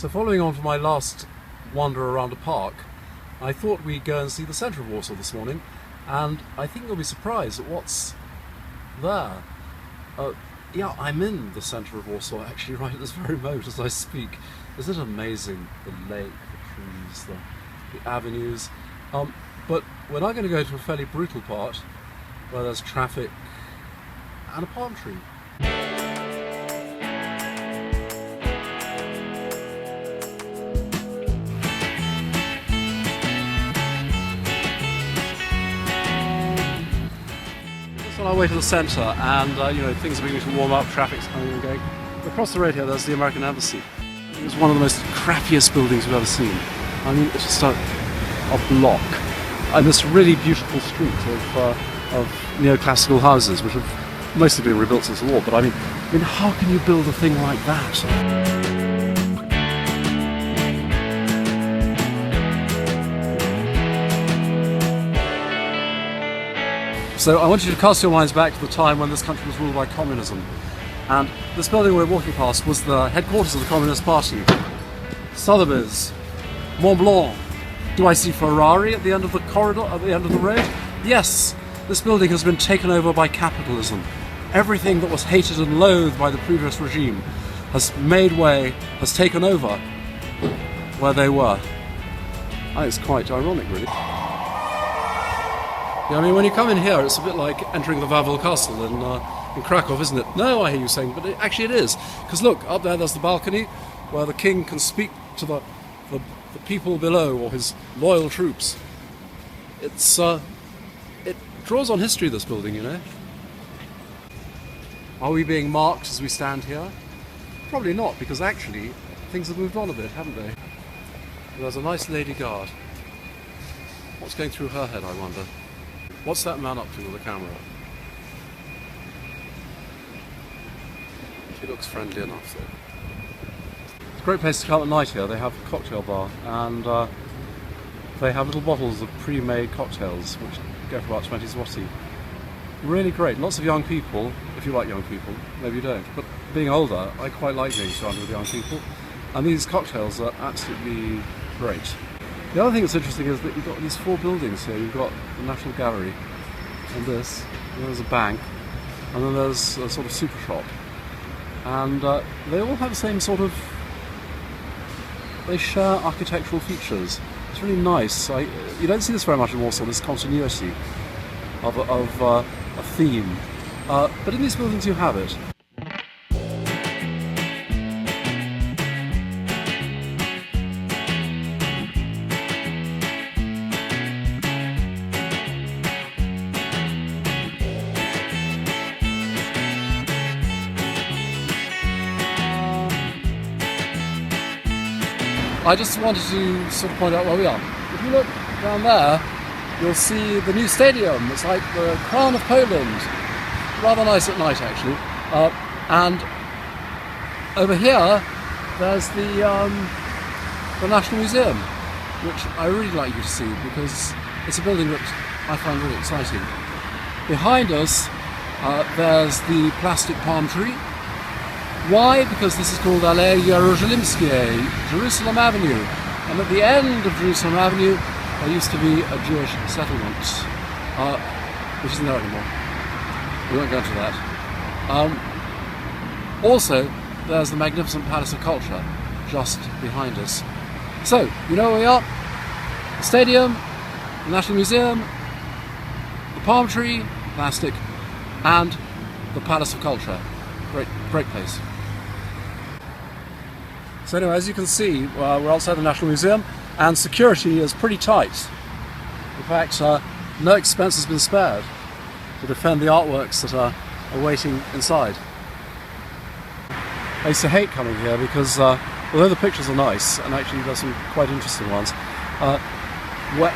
So following on from my last wander around a park, I thought we'd go and see the centre of Warsaw this morning, and I think you'll be surprised at what's there. Yeah, I'm in the centre of Warsaw, actually, right at this very moment as I speak. Isn't it amazing? The lake, the trees, the avenues. But we're now going to go to a fairly brutal part where there's traffic and a palm tree. On our way to the centre, and things are beginning to warm up, traffic's coming and going. Across the road here there's the American Embassy. I think it's one of the most crappiest buildings we've ever seen. I mean, it's just a block. And this really beautiful street of neoclassical houses, which have mostly been rebuilt since the war, but I mean, how can you build a thing like that? So I want you to cast your minds back to the time when this country was ruled by communism. And this building we're walking past was the headquarters of the Communist Party. Sotheby's, Mont Blanc. Do I see Ferrari at the end of the corridor, at the end of the road? Yes, this building has been taken over by capitalism. Everything that was hated and loathed by the previous regime has made way, has taken over where they were. I think it's quite ironic, really. Yeah, I mean, when you come in here, it's a bit like entering the Wawel Castle in Krakow, isn't it? No, I hear you saying, but actually it is. Because look, up there's the balcony where the king can speak to the people below, or his loyal troops. It draws on history, this building, you know. Are we being marked as we stand here? Probably not, because actually things have moved on a bit, haven't they? There's a nice lady guard. What's going through her head, I wonder? What's that man up to with the camera? He looks friendly enough, though. It's a great place to come at night here. They have a cocktail bar, and they have little bottles of pre-made cocktails, which go for about 20 zloty. Really great. Lots of young people, if you like young people. Maybe you don't. But being older, I quite like being surrounded with young people. And these cocktails are absolutely great. The other thing that's interesting is that you've got these four buildings here. You've got the National Gallery, and this, and there's a bank, and then there's a sort of super shop. And they all have the same sort of... they share architectural features. It's really nice. You don't see this very much in Warsaw, this continuity of a theme. But in these buildings you have it. I just wanted to sort of point out where we are. If you look down there, you'll see the new stadium. It's like the crown of Poland. Rather nice at night, actually. And over here, there's the National Museum, which I really like you to see because it's a building that I find really exciting. Behind us, there's the plastic palm tree. Why? Because this is called Alea Jerozolimskie, Jerusalem Avenue. And at the end of Jerusalem Avenue, there used to be a Jewish settlement, which isn't there anymore. We won't go into that. Also, there's the magnificent Palace of Culture just behind us. So, you know where we are? The stadium, the National Museum, the palm tree, plastic, and the Palace of Culture. Great place. So anyway, as you can see, we're outside the National Museum, and security is pretty tight. In fact, no expense has been spared to defend the artworks that are waiting inside. I used to hate coming here because although the pictures are nice, and actually there's some quite interesting ones,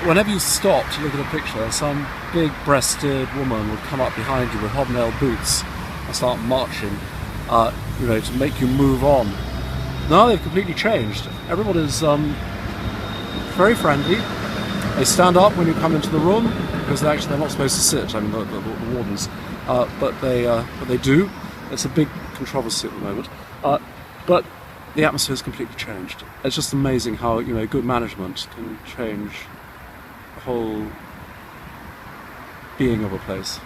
whenever you stop to look at a picture, some big-breasted woman would come up behind you with hobnailed boots and start marching, to make you move on. Now they've completely changed. Everybody's very friendly. They stand up when you come into the room because they're not supposed to sit. I mean, the wardens, but they do. It's a big controversy at the moment. But the atmosphere has completely changed. It's just amazing how, you know, good management can change the whole being of a place.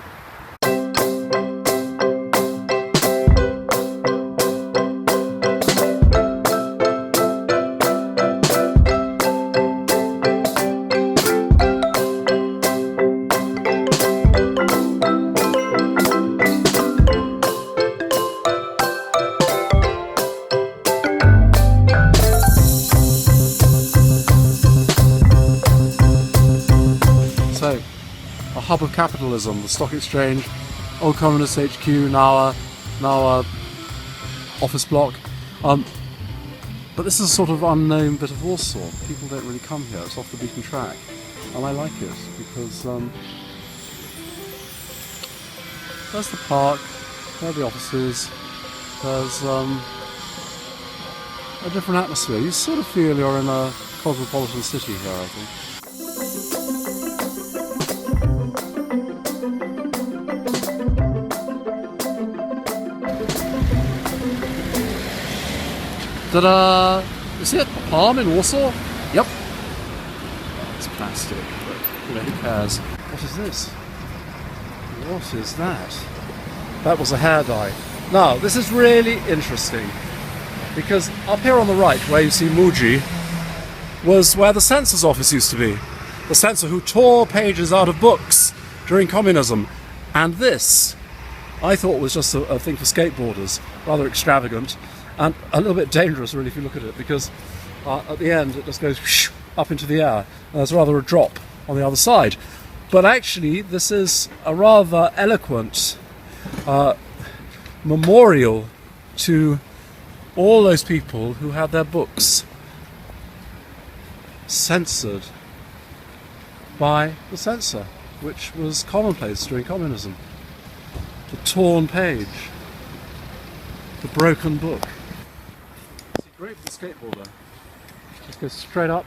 So, a hub of capitalism, the stock exchange, old communist HQ, now a office block. But this is a sort of unknown bit of Warsaw. People don't really come here. It's off the beaten track, and I like it because there's the park, there are the offices. There's a different atmosphere. You sort of feel you're in a cosmopolitan city here, I think. Ta-da! You see it? A palm in Warsaw? Yep. It's plastic, but you know, who cares? What is this? What is that? That was a hair dye. Now, this is really interesting, because up here on the right, where you see Muji, was where the censor's office used to be. The censor who tore pages out of books during communism. And this, I thought, was just a thing for skateboarders, rather extravagant. And a little bit dangerous, really, if you look at it, because at the end it just goes up into the air, and there's rather a drop on the other side. But actually, this is a rather eloquent memorial to all those people who had their books censored by the censor, which was commonplace during communism. The torn page, the broken book. Great for the skateboarder. Just go straight up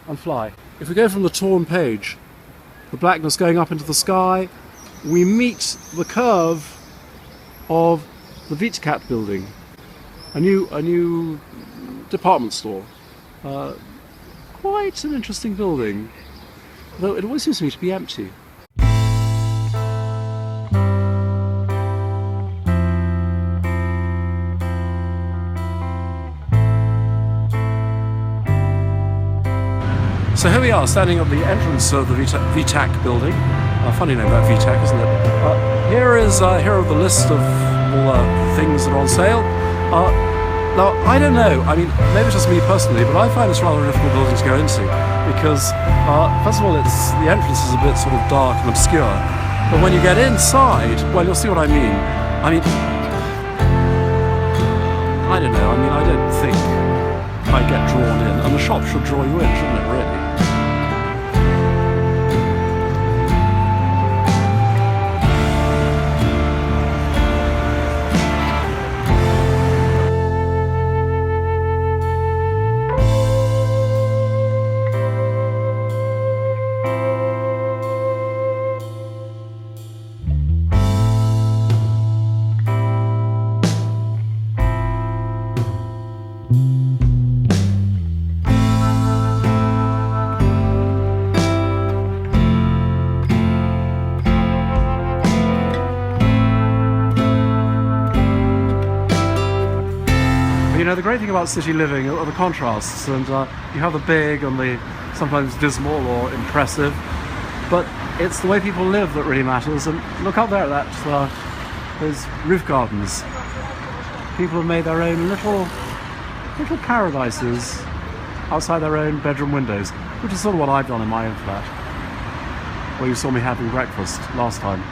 and fly. If we go from the torn page, the blackness going up into the sky, we meet the curve of the VTCAT building, a new department store. Quite an interesting building, though it always seems to me to be empty. So here we are, standing at the entrance of the VTAC building. Funny name, that VTAC, isn't it? Here are the list of all the things that are on sale. Now, I don't know, I mean, maybe it's just me personally, but I find this rather a difficult building to go into, because, first of all, the entrance is a bit sort of dark and obscure, but when you get inside, well, you'll see what I mean. I mean, I don't know, I don't think I'd get drawn in, and the shop should draw you in, shouldn't it, really? You know, the great thing about city living are the contrasts, and you have the big and the sometimes dismal or impressive, but it's the way people live that really matters. And look up there at that, those roof gardens. People have made their own little paradises outside their own bedroom windows, which is sort of what I've done in my own flat, where you saw me having breakfast last time.